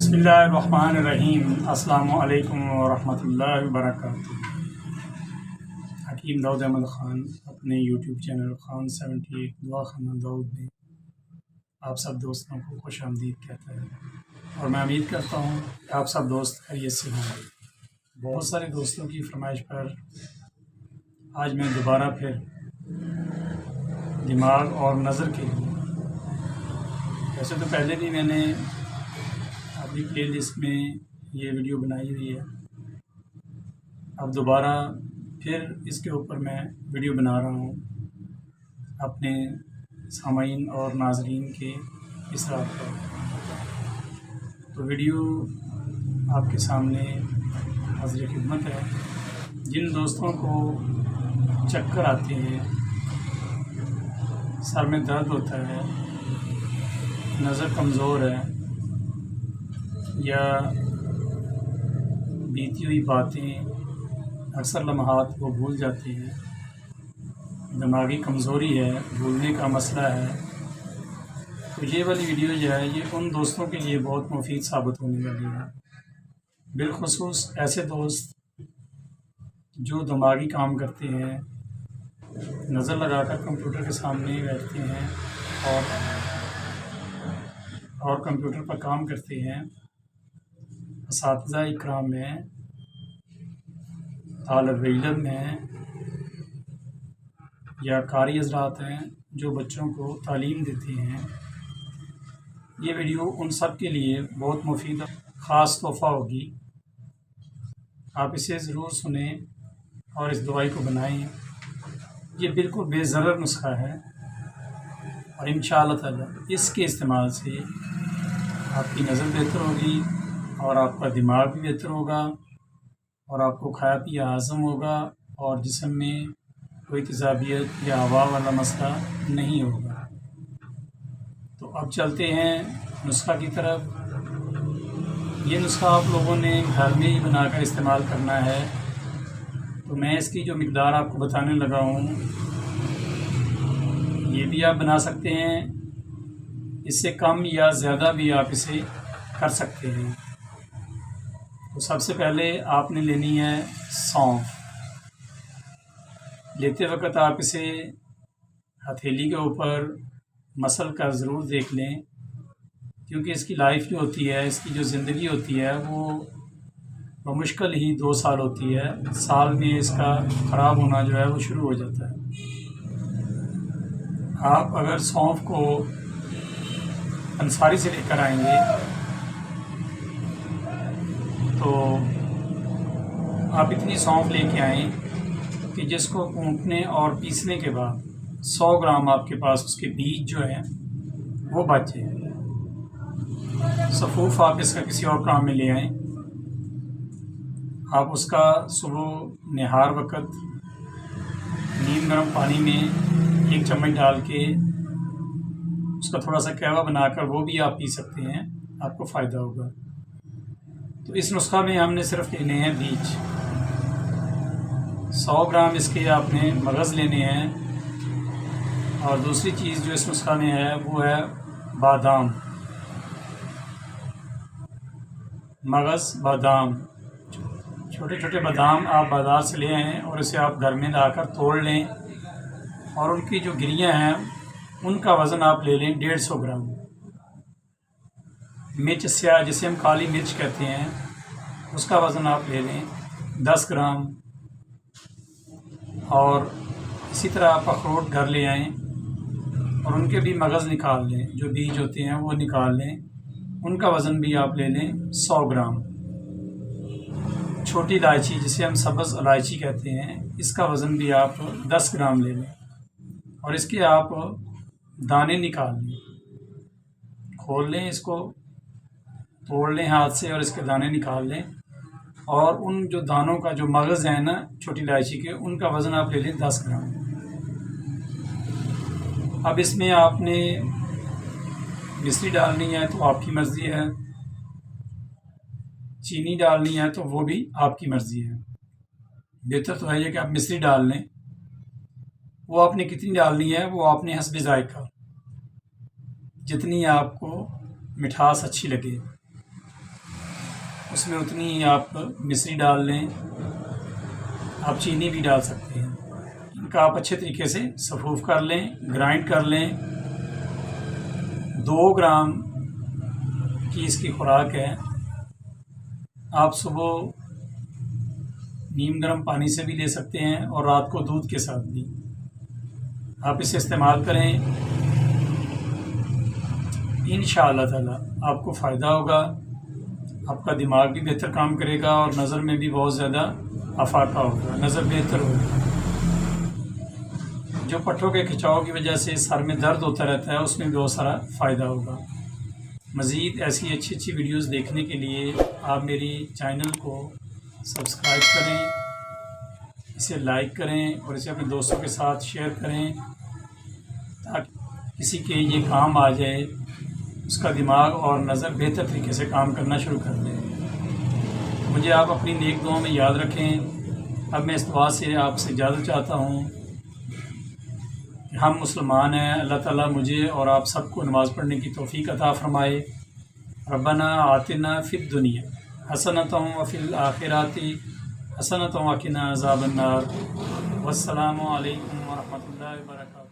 بسم اللہ الرحمن الرحیم۔ السلام علیکم ورحمۃ اللہ وبرکاتہ۔ حکیم داؤد احمد خان اپنے یوٹیوب چینل خان 78 دعا خانہ داؤد میں آپ سب دوستوں کو خوش آمدید کہتا ہے، اور میں امید کرتا ہوں کہ آپ سب دوست خیریت سے ہوں گے۔ بہت سارے دوستوں کی فرمائش پر آج میں دوبارہ پھر دماغ اور نظر کے لیے، ویسے تو پہلے بھی میں نے اپنی پلے لسٹ میں یہ ویڈیو بنائی ہوئی ہے، اب دوبارہ پھر اس کے اوپر میں ویڈیو بنا رہا ہوں اپنے سامعین اور ناظرین کے اصرار پر۔ تو ویڈیو آپ کے سامنے حاضر خدمت ہے۔ جن دوستوں کو چکر آتے ہیں، سر میں درد ہوتا ہے، نظر کمزور ہے، یا بیتی ہوئی باتیں اکثر لمحات وہ بھول جاتے ہیں، دماغی کمزوری ہے، بھولنے کا مسئلہ ہے، تو یہ والی ویڈیو جو ہے یہ ان دوستوں کے لیے بہت مفید ثابت ہونے والی ہے۔ بالخصوص ایسے دوست جو دماغی کام کرتے ہیں، نظر لگا کر کمپیوٹر کے سامنے بیٹھتے ہیں اور کمپیوٹر پر کام کرتے ہیں۔ اساتذہ اکرام ہیں، طالب علم ہیں، یا قاری حضرات ہیں جو بچوں کو تعلیم دیتے ہیں، یہ ویڈیو ان سب کے لیے بہت مفید خاص تحفہ ہوگی۔ آپ اسے ضرور سنیں اور اس دوائی کو بنائیں۔ یہ بالکل بے ضرر نسخہ ہے، اور انشاءاللہ تعالی اس کے استعمال سے آپ کی نظر بہتر ہوگی، اور آپ کا دماغ بھی بہتر ہوگا، اور آپ کو کھایا پیا ہضم ہوگا، اور جسم میں کوئی تیزابیت یا ہوا والا مسئلہ نہیں ہوگا۔ تو اب چلتے ہیں نسخہ کی طرف۔ یہ نسخہ آپ لوگوں نے گھر میں ہی بنا کر استعمال کرنا ہے، تو میں اس کی جو مقدار آپ کو بتانے لگا ہوں یہ بھی آپ بنا سکتے ہیں، اس سے کم یا زیادہ بھی آپ اسے کر سکتے ہیں۔ تو سب سے پہلے آپ نے لینی ہے سونف۔ لیتے وقت آپ اسے ہتھیلی کے اوپر مسل کر ضرور دیکھ لیں، کیونکہ اس کی لائف جو ہوتی ہے، اس کی جو زندگی ہوتی ہے وہ بمشکل ہی 2 سال ہوتی ہے۔ سال میں اس کا خراب ہونا جو ہے وہ شروع ہو جاتا ہے۔ آپ اگر سونف کو انصاری سے لے کر آئیں گے تو آپ اتنی سونف لے کے آئیں کہ جس کو کوٹنے اور پیسنے کے بعد 100 گرام آپ کے پاس اس کے بیج جو ہیں وہ بچے۔ سفوف آپ اس کا کسی اور کام میں لے آئیں۔ آپ اس کا صبح نہار وقت نیم گرم پانی میں 1 چمچ ڈال کے اس کا تھوڑا سا قہوہ بنا کر وہ بھی آپ پی سکتے ہیں، آپ کو فائدہ ہوگا۔ تو اس نسخہ میں ہم نے صرف لینے ہیں بیج۔ 100 گرام اس کے آپ نے مغز لینے ہیں، اور دوسری چیز جو اس نسخہ میں ہے وہ ہے بادام، مغز بادام۔ چھوٹے چھوٹے بادام آپ بازار سے لے آئیں اور اسے آپ گھر میں لا کر توڑ لیں، اور ان کی جو گریاں ہیں ان کا وزن آپ لے لیں 150 گرام۔ مرچ سیاہ جسے ہم کالی مرچ کہتے ہیں، اس کا وزن آپ لے لیں 10 گرام، اور اسی طرح آپ اخروٹ گھر لے آئیں اور ان کے بھی مغز نکال لیں، جو بیج ہوتے ہیں وہ نکال لیں، ان کا وزن بھی آپ لے لیں 100 گرام۔ چھوٹی الائچی جسے ہم سبز الائچی کہتے ہیں، اس کا وزن بھی آپ 10 گرام لے لیں، اور اس کے آپ دانے نکال لیں، کھول لیں، اس کو توڑ لیں ہاتھ سے اور اس کے دانے نکال لیں، اور ان جو دانوں کا جو مغز ہے نا چھوٹی الائچی کے، ان کا وزن آپ لے لیں 10 گرام۔ اب اس میں آپ نے مصری ڈالنی ہے تو آپ کی مرضی ہے، چینی ڈالنی ہے تو وہ بھی آپ کی مرضی ہے۔ بہتر تو ہے یہ کہ آپ مصری ڈال لیں۔ وہ آپ نے کتنی ڈالنی ہے وہ آپ نے حسب ذائقہ، جتنی آپ کو مٹھاس اچھی لگے۔ اس میں اتنی ہی آپ مصری ڈال لیں، آپ چینی بھی ڈال سکتے ہیں۔ ان کا آپ اچھے طریقے سے سفوف کر لیں، گرائنڈ کر لیں۔ 2 گرام کی اس کی خوراک ہے۔ آپ صبح نیم گرم پانی سے بھی لے سکتے ہیں اور رات کو دودھ کے ساتھ بھی۔ آپ اسے استعمال کریں، انشاءاللہ تعالی آپ کو فائدہ ہوگا، آپ کا دماغ بھی بہتر کام کرے گا اور نظر میں بھی بہت زیادہ افاقہ ہوگا، نظر بہتر ہوگی۔ جو پٹھوں کے کھچاؤ کی وجہ سے سر میں درد ہوتا رہتا ہے، اس میں بھی بہت سارا فائدہ ہوگا۔ مزید ایسی اچھی ویڈیوز دیکھنے کے لیے آپ میری چینل کو سبسکرائب کریں، اسے لائک کریں اور اسے اپنے دوستوں کے ساتھ شیئر کریں تاکہ کسی کے یہ کام آ جائے، اس کا دماغ اور نظر بہتر طریقے سے کام کرنا شروع کر دیں۔ مجھے آپ اپنی نیک دعاؤں میں یاد رکھیں۔ اب میں اس دعا سے آپ سے اجازت چاہتا ہوں کہ ہم مسلمان ہیں، اللہ تعالیٰ مجھے اور آپ سب کو نماز پڑھنے کی توفیق عطا فرمائے۔ ربنا آتنا فی الدنیا حسنۃ وفی الآخرۃ حسنۃ وقنا عذاب النار۔ والسلام علیکم ورحمۃ اللہ وبرکاتہ۔